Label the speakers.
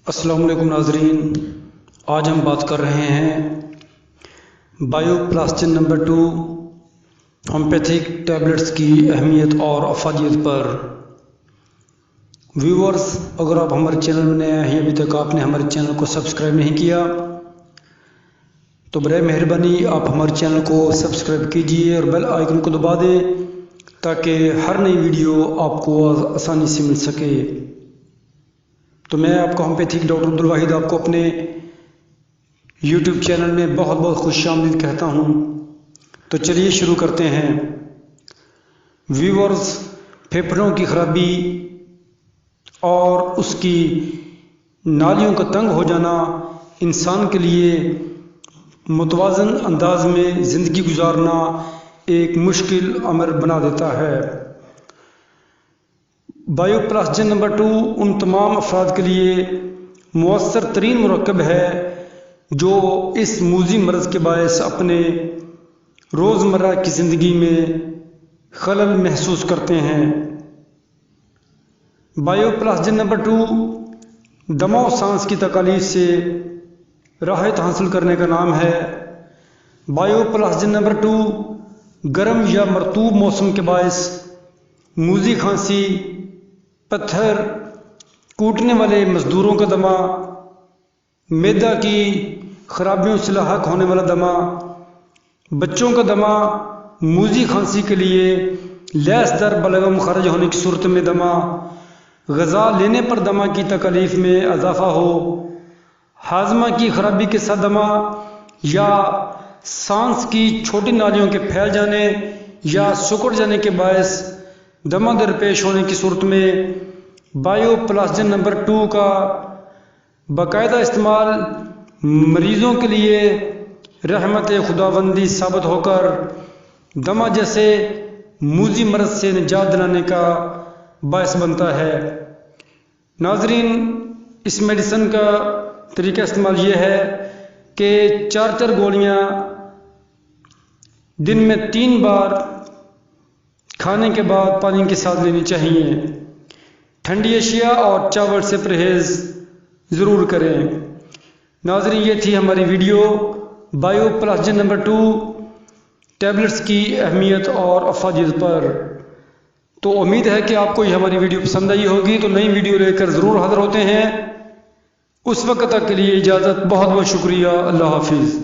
Speaker 1: السلام علیکم ناظرین، آج ہم بات کر رہے ہیں بایو پلاسٹن نمبر 2 ہومیوپیتھک ٹیبلٹس کی اہمیت اور افادیت پر۔ ویورز، اگر آپ ہمارے چینل میں نئے ہیں، ابھی تک آپ نے ہمارے چینل کو سبسکرائب نہیں کیا تو برائے مہربانی آپ ہمارے چینل کو سبسکرائب کیجئے اور بیل آئیکن کو دبا دیں تاکہ ہر نئی ویڈیو آپ کو آسانی سے مل سکے۔ تو میں آپ کا ہومیوپیتھک ڈاکٹر عبدالواحد آپ کو اپنے یوٹیوب چینل میں بہت بہت خوش آمدید کہتا ہوں۔ تو چلیے شروع کرتے ہیں۔ ویورز، پھیپھڑوں کی خرابی اور اس کی نالیوں کا تنگ ہو جانا انسان کے لیے متوازن انداز میں زندگی گزارنا ایک مشکل امر بنا دیتا ہے۔ بایو پلاسٹن نمبر 2 ان تمام افراد کے لیے مؤثر ترین مرکب ہے جو اس موذی مرض کے باعث اپنے روزمرہ کی زندگی میں خلل محسوس کرتے ہیں۔ بایو پلاسٹن نمبر 2 دمہ و سانس کی تکالیف سے راحت حاصل کرنے کا نام ہے۔ بایو پلاسٹن نمبر 2 گرم یا مرطوب موسم کے باعث موذی کھانسی، پتھر، کوٹنے والے مزدوروں کا دمہ، معدہ کی خرابیوں سے لاحق ہونے والا دمہ، بچوں کا دمہ، موذی کھانسی کے لیے لیس در بلغم خارج ہونے کی صورت میں دمہ، غذا لینے پر دمہ کی تکالیف میں اضافہ ہو، ہاضمہ کی خرابی کے ساتھ دمہ یا سانس کی چھوٹی نالیوں کے پھیل جانے یا سکڑ جانے کے باعث دمہ درپیش ہونے کی صورت میں بایو پلاسٹن نمبر 2 کا باقاعدہ استعمال مریضوں کے لیے رحمت خداوندی ثابت ہو کر دمہ جیسے موذی مرض سے نجات دلانے کا باعث بنتا ہے۔ ناظرین، اس میڈیسن کا طریقہ استعمال یہ ہے کہ 4 گولیاں دن میں 3 بار کھانے کے بعد پانی کے ساتھ لینی چاہیے۔ ٹھنڈی اشیاء اور چاول سے پرہیز ضرور کریں۔ ناظرین، یہ تھی ہماری ویڈیو بایو پلاسٹن نمبر 2 ٹیبلٹس کی اہمیت اور افادیت پر۔ تو امید ہے کہ آپ کو یہ ہماری ویڈیو پسند آئی ہوگی۔ تو نئی ویڈیو لے کر ضرور حاضر ہوتے ہیں۔ اس وقت تک کے لیے اجازت، بہت بہت شکریہ، اللہ حافظ۔